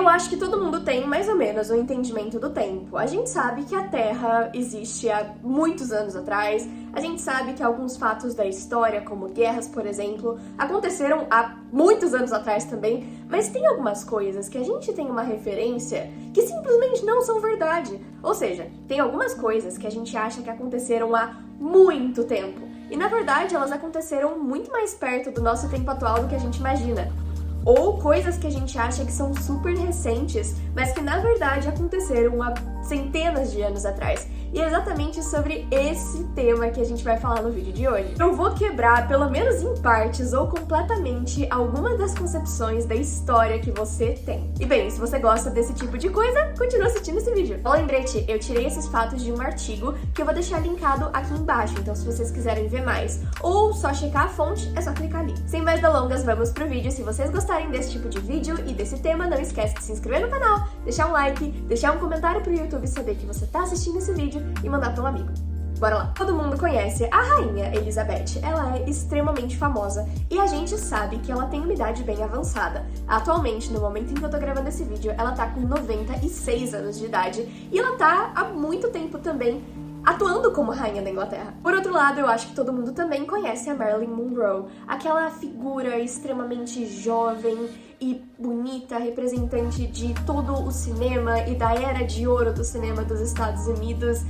Eu acho que todo mundo tem mais ou menos um entendimento do tempo. A gente sabe que a Terra existe há muitos anos atrás, a gente sabe que alguns fatos da história, como guerras, por exemplo, aconteceram há muitos anos atrás também, mas tem algumas coisas que a gente tem uma referência que simplesmente não são verdade. Ou seja, tem algumas coisas que a gente acha que aconteceram há muito tempo, e na verdade elas aconteceram muito mais perto do nosso tempo atual do que a gente imagina. Ou coisas que a gente acha que são super recentes, mas que na verdade aconteceram há centenas de anos atrás. E é exatamente sobre esse tema que a gente vai falar no vídeo de hoje. Eu vou quebrar, pelo menos em partes ou completamente, algumas das concepções da história que você tem. E bem, se você gosta desse tipo de coisa, continua assistindo esse vídeo. Um lembrete, eu tirei esses fatos de um artigo que eu vou deixar linkado aqui embaixo, então se vocês quiserem ver mais ou só checar a fonte, é só clicar ali. Sem mais delongas, vamos pro vídeo. Se vocês gostarem desse tipo de vídeo e desse tema, não esquece de se inscrever no canal, deixar um like, deixar um comentário pro YouTube saber que você tá assistindo esse vídeo e mandar pro amigo. Bora lá! Todo mundo conhece a Rainha Elizabeth. Ela é extremamente famosa e a gente sabe que ela tem uma idade bem avançada. Atualmente, no momento em que eu tô gravando esse vídeo, ela tá com 96 anos de idade e ela tá há muito tempo também atuando como rainha da Inglaterra. Por outro lado, eu acho que todo mundo também conhece a Marilyn Monroe, aquela figura extremamente jovem e bonita, representante de todo o cinema e da era de ouro do cinema dos Estados Unidos.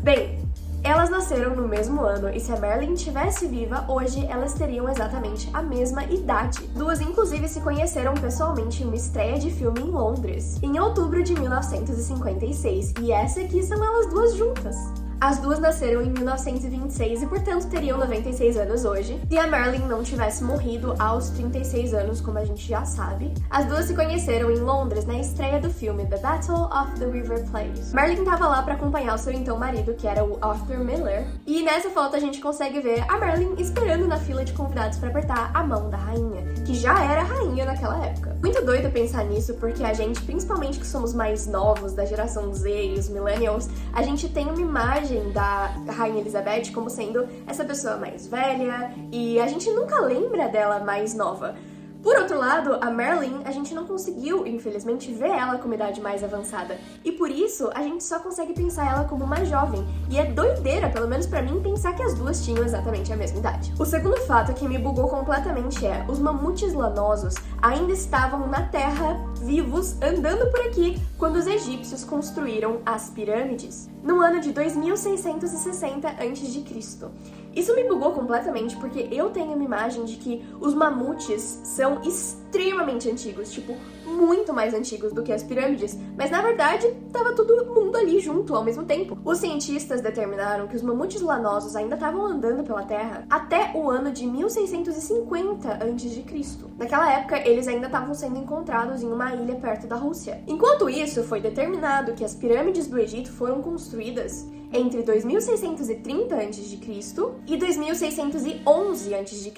Bem, elas nasceram no mesmo ano e se a Marilyn estivesse viva, hoje elas teriam exatamente a mesma idade. Duas, inclusive, se conheceram pessoalmente em uma estreia de filme em Londres, em outubro de 1956, e essa aqui são elas duas juntas. As duas nasceram em 1926 e, portanto, teriam 96 anos hoje. Se a Marilyn não tivesse morrido aos 36 anos, como a gente já sabe. As duas se conheceram em Londres na estreia do filme The Battle of the River Plays. Marilyn estava lá para acompanhar o seu então marido, que era o Arthur Miller. E nessa foto a gente consegue ver a Marilyn esperando na fila de convidados para apertar a mão da rainha, que já era rainha naquela época. Muito doido pensar nisso, porque a gente, principalmente que somos mais novos, da geração Z e os millennials, a gente tem uma imagem da Rainha Elizabeth como sendo essa pessoa mais velha e a gente nunca lembra dela mais nova. Por outro lado, a Marilyn, a gente não conseguiu, infelizmente, ver ela com uma idade mais avançada. E por isso, a gente só consegue pensar ela como uma jovem. E é doideira, pelo menos pra mim, pensar que as duas tinham exatamente a mesma idade. O segundo fato que me bugou completamente é: os mamutes lanosos ainda estavam na Terra, vivos, andando por aqui, quando os egípcios construíram as pirâmides, no ano de 2660 a.C. Isso me bugou completamente porque eu tenho uma imagem de que os mamutes são extremamente antigos, tipo, muito mais antigos do que as pirâmides, mas na verdade tava todo mundo ali junto ao mesmo tempo. Os cientistas determinaram que os mamutes lanosos ainda estavam andando pela Terra até o ano de 1650 a.C. Naquela época, eles ainda estavam sendo encontrados em uma ilha perto da Rússia. Enquanto isso, foi determinado que as pirâmides do Egito foram construídas entre 2630 a.C. e 2611 a.C.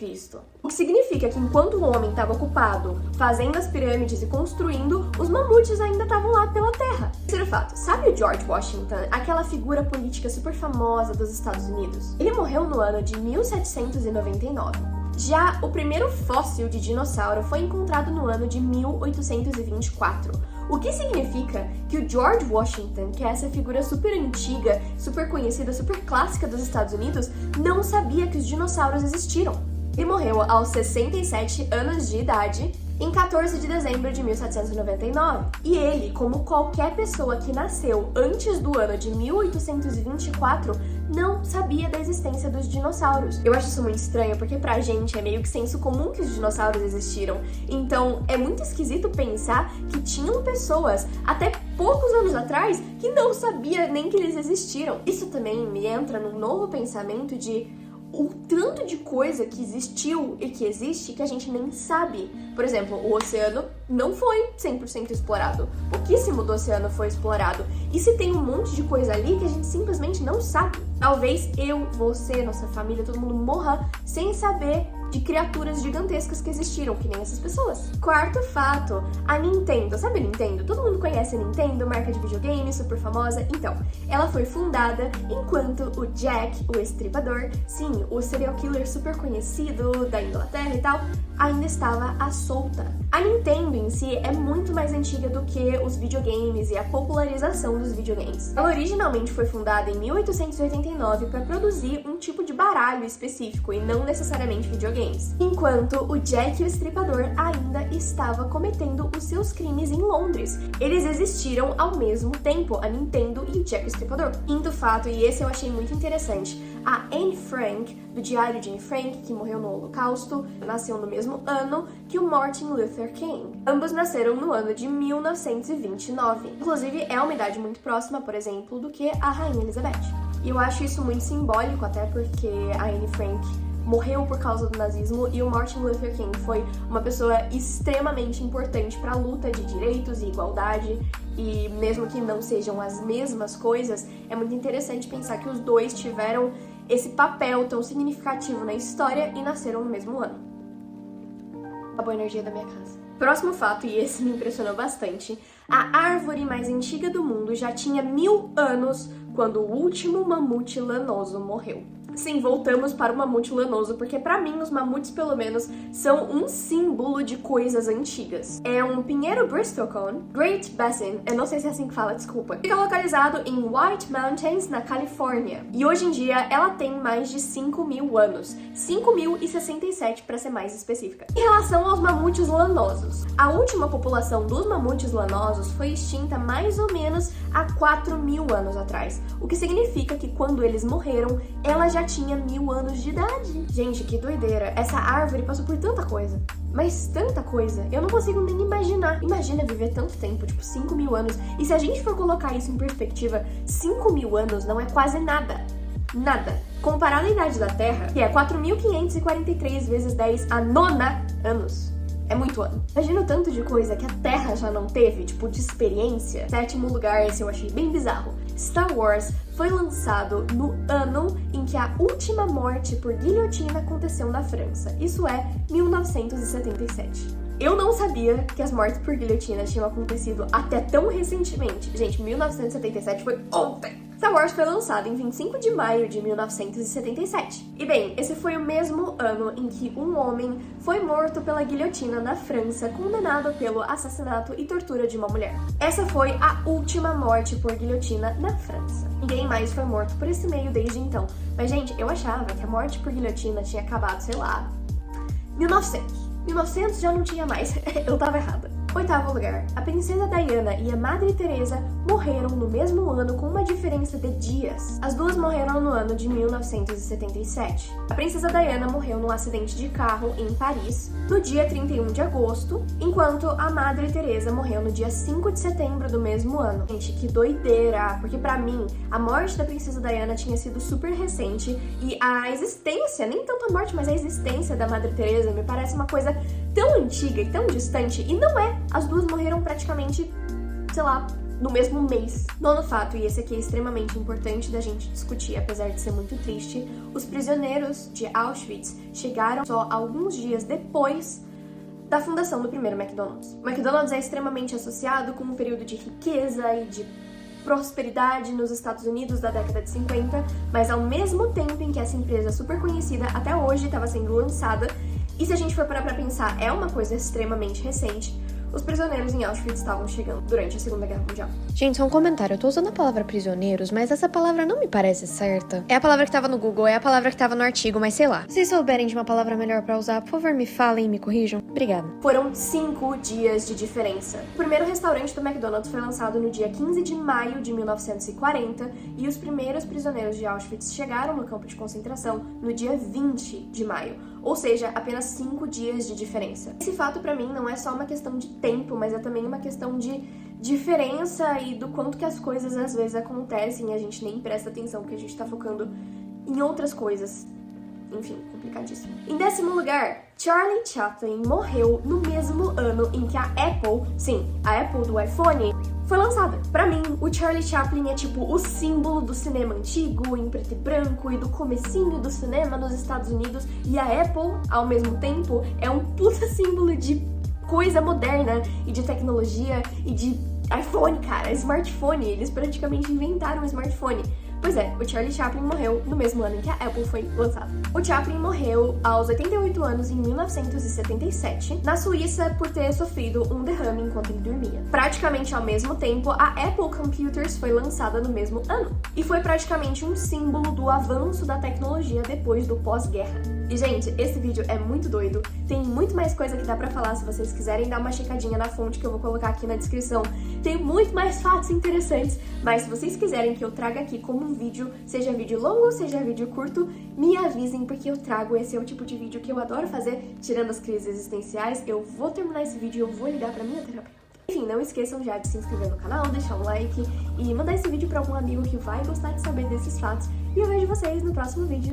O que significa que enquanto o homem estava ocupado fazendo as pirâmides e construindo, os mamutes ainda estavam lá pela Terra. Terceiro fato, sabe o George Washington, aquela figura política super famosa dos Estados Unidos? Ele morreu no ano de 1799. Já o primeiro fóssil de dinossauro foi encontrado no ano de 1824. O que significa que o George Washington, que é essa figura super antiga, super conhecida, super clássica dos Estados Unidos, não sabia que os dinossauros existiram. Ele morreu aos 67 anos de idade, em 14 de dezembro de 1799. E ele, como qualquer pessoa que nasceu antes do ano de 1824, não sabia da existência dos dinossauros. Eu acho isso muito estranho, porque pra gente é meio que senso comum que os dinossauros existiram. Então, é muito esquisito pensar que tinham pessoas, até poucos anos atrás, que não sabia nem que eles existiram. Isso também me entra num novo pensamento de o tanto de coisa que existiu e que existe que a gente nem sabe. Por exemplo, o oceano não foi 100% explorado. Pouquíssimo do oceano foi explorado. E se tem um monte de coisa ali que a gente simplesmente não sabe. Talvez eu, você, nossa família, todo mundo morra sem saber de criaturas gigantescas que existiram, que nem essas pessoas. Quarto fato, a Nintendo. Sabe a Nintendo? Todo mundo conhece a Nintendo, marca de videogame, super famosa. Então, ela foi fundada enquanto o Jack, o Estripador, sim, o serial killer super conhecido da Inglaterra e tal, ainda estava à solta. A Nintendo em si é muito mais antiga do que os videogames e a popularização dos videogames. Ela originalmente foi fundada em 1889 para produzir um tipo de baralho específico e não necessariamente videogames. Enquanto o Jack e o Estripador ainda estava cometendo os seus crimes em Londres. Eles existiram ao mesmo tempo, a Nintendo e o Jack e o Estripador. Quinto fato, e esse eu achei muito interessante, a Anne Frank, do Diário de Anne Frank, que morreu no Holocausto, nasceu no mesmo ano que o Martin Luther King. Ambos nasceram no ano de 1929. Inclusive, é uma idade muito próxima, por exemplo, do que a Rainha Elizabeth. E eu acho isso muito simbólico, até porque a Anne Frank morreu por causa do nazismo e o Martin Luther King foi uma pessoa extremamente importante para a luta de direitos e igualdade, e mesmo que não sejam as mesmas coisas, é muito interessante pensar que os dois tiveram esse papel tão significativo na história e nasceram no mesmo ano. A boa energia da minha casa. Próximo fato, e esse me impressionou bastante, a árvore mais antiga do mundo já tinha 1000 anos quando o último mamute lanoso morreu. Sim, voltamos para o mamute lanoso, porque pra mim os mamutes, pelo menos, são um símbolo de coisas antigas. É um pinheiro bristlecone, Great Basin, eu não sei se é assim que fala, desculpa. Fica localizado em White Mountains, na Califórnia. E hoje em dia ela tem mais de 5.000 anos. 5.067 para ser mais específica. Em relação aos mamutes lanosos, a última população dos mamutes lanosos foi extinta mais ou menos há 4.000 anos atrás. O que significa que quando eles morreram, ela já tinha 1000 anos de idade. Gente, que doideira. Essa árvore passou por tanta coisa. Mas tanta coisa. Eu não consigo nem imaginar. Imagina viver tanto tempo, tipo 5.000 anos. E se a gente for colocar isso em perspectiva, 5.000 anos não é quase nada. Nada. Comparado à idade da Terra, que é 4.543 vezes 10 a nona anos. É muito ano. Imagina o tanto de coisa que a Terra já não teve, tipo, de experiência. Sétimo lugar, esse eu achei bem bizarro. Star Wars foi lançado no ano em que a última morte por guilhotina aconteceu na França. Isso é 1977. Eu não sabia que as mortes por guilhotina tinham acontecido até tão recentemente. Gente, 1977 foi ontem! Star Wars foi lançado em 25 de maio de 1977. E bem, esse foi o mesmo ano em que um homem foi morto pela guilhotina na França, condenado pelo assassinato e tortura de uma mulher. Essa foi a última morte por guilhotina na França. Ninguém mais foi morto por esse meio desde então. Mas, gente, eu achava que a morte por guilhotina tinha acabado, sei lá, 1900. 1900 já não tinha mais. Eu tava errada. Oitavo lugar, a princesa Diana e a Madre Teresa morreram no mesmo ano com uma diferença de dias. As duas morreram no ano de 1977. A princesa Diana morreu num acidente de carro em Paris no dia 31 de agosto, enquanto a Madre Teresa morreu no dia 5 de setembro do mesmo ano. Gente, que doideira! Porque pra mim, a morte da princesa Diana tinha sido super recente e a existência, nem tanto a morte, mas a existência da Madre Teresa me parece uma coisa tão antiga e tão distante, e não é. As duas morreram praticamente, sei lá, no mesmo mês. Nono fato, e esse aqui é extremamente importante da gente discutir, apesar de ser muito triste, os prisioneiros de Auschwitz chegaram só alguns dias depois da fundação do primeiro McDonald's. O McDonald's é extremamente associado com um período de riqueza e de prosperidade nos Estados Unidos da década de 50, mas ao mesmo tempo em que essa empresa super conhecida até hoje estava sendo lançada, e se a gente for parar pra pensar, é uma coisa extremamente recente, os prisioneiros em Auschwitz estavam chegando durante a Segunda Guerra Mundial. Gente, só um comentário. Eu tô usando a palavra prisioneiros, mas essa palavra não me parece certa. É a palavra que tava no Google, é a palavra que tava no artigo, mas sei lá. Se vocês souberem de uma palavra melhor pra usar, por favor, me falem e me corrijam. Obrigada. Foram 5 dias de diferença. O primeiro restaurante do McDonald's foi lançado no dia 15 de maio de 1940 e os primeiros prisioneiros de Auschwitz chegaram no campo de concentração no dia 20 de maio. Ou seja, apenas 5 dias de diferença. Esse fato pra mim não é só uma questão de tempo, mas é também uma questão de diferença e do quanto que as coisas às vezes acontecem e a gente nem presta atenção porque a gente tá focando em outras coisas. Enfim, complicadíssimo. Em 10º lugar, Charlie Chaplin morreu no mesmo ano em que a Apple, sim, a Apple do iPhone, foi lançada. Pra mim, o Charlie Chaplin é tipo o símbolo do cinema antigo, em preto e branco, e do comecinho do cinema nos Estados Unidos, e a Apple, ao mesmo tempo, é um puta símbolo de coisa moderna e de tecnologia e de iPhone, cara, smartphone. Eles praticamente inventaram o smartphone. Pois é, o Charlie Chaplin morreu no mesmo ano em que a Apple foi lançada. O Chaplin morreu aos 88 anos em 1977, na Suíça, por ter sofrido um derrame enquanto ele dormia. Praticamente ao mesmo tempo, a Apple Computers foi lançada no mesmo ano. E foi praticamente um símbolo do avanço da tecnologia depois do pós-guerra. E, gente, esse vídeo é muito doido, tem muito mais coisa que dá pra falar se vocês quiserem dar uma checadinha na fonte que eu vou colocar aqui na descrição. Tem muito mais fatos interessantes, mas se vocês quiserem que eu traga aqui como um vídeo, seja vídeo longo, seja vídeo curto, me avisem, porque eu trago. Esse é o tipo de vídeo que eu adoro fazer, tirando as crises existenciais. Eu vou terminar esse vídeo e eu vou ligar pra minha terapeuta. Enfim, não esqueçam já de se inscrever no canal, deixar um like e mandar esse vídeo pra algum amigo que vai gostar de saber desses fatos. E eu vejo vocês no próximo vídeo.